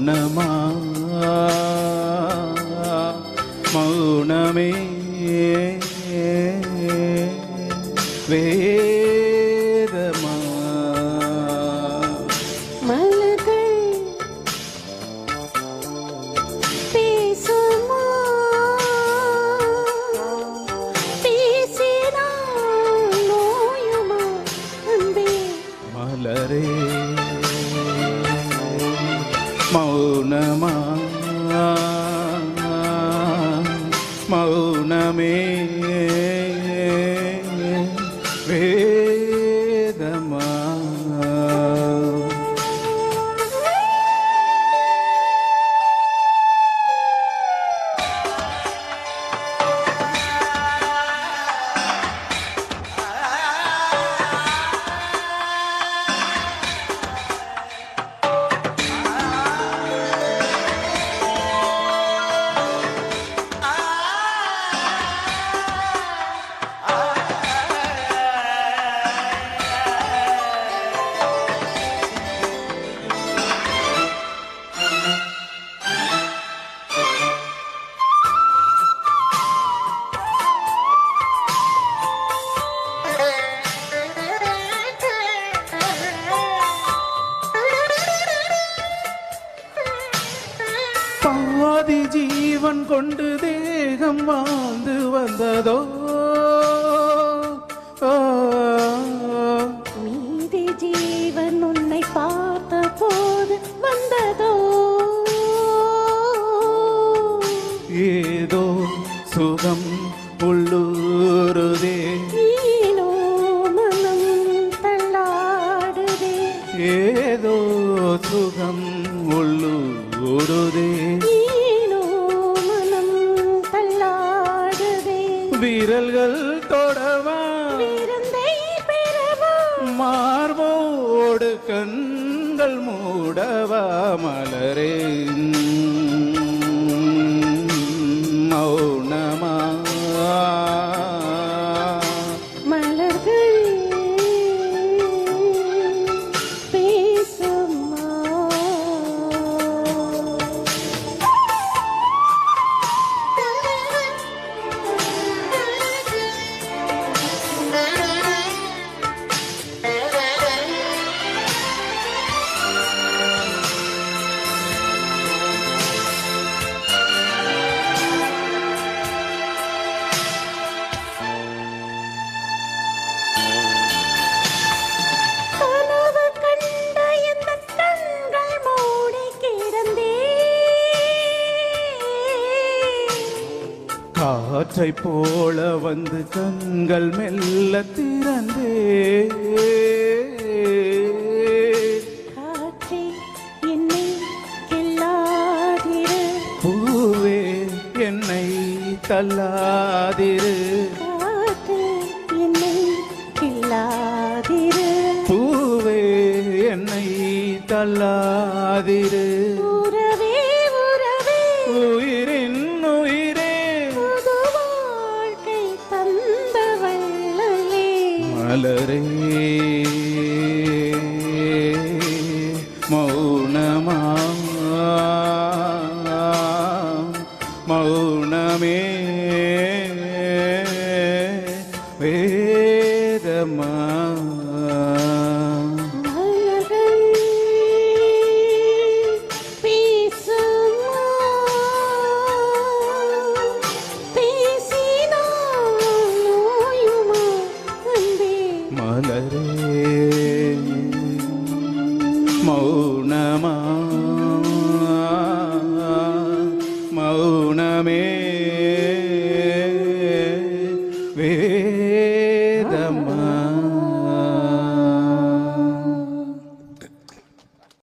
மௌனமா மௌனமே வேதமா மலர்கள் பேசுமா பேசினால் நோயுமா அன்பே மலரே மௌனமா மௌனமே வேதமா பாதி ஜீவன் கொண்டு தேகம் வாழ்ந்து வந்ததோ மீதி ஜீவன் உன்னை பார்த்த போது வந்ததோ ஏதோ சுகம் உள்ளூருதே ஏனோ மனம் தள்ளாடுதே ஏதோ சுகம் உள்ளூருதே ஏனோ மனம் தள்ளாடுதே விரல்கள் தொடவா விருந்தை பெறவா மார்போடு கண்கள் மூடவா மலரே மௌனமா மலர்கள் பேசுமா கனவு கண்ட இந்த கண்கள் மூடி கிடந்தே காற்றை போல வந்து கண்கள் மெல்ல திறந்தே காற்றே என்னை கில்லாதிரு பூவே என்னை தள்ளாதிரு காற்றே என்னை கில்லாதிரு பூவே என்னை தள்ளாதிரு உறவே உறவே உயிரின் உயிரே புது வாழ்க்கை தந்த வள்ளலே மலரே மௌனமா மௌனமே வேதமா மலர்கள் பேசுமா பேசினால் நோயுமா அன்பே மலரே மௌனமா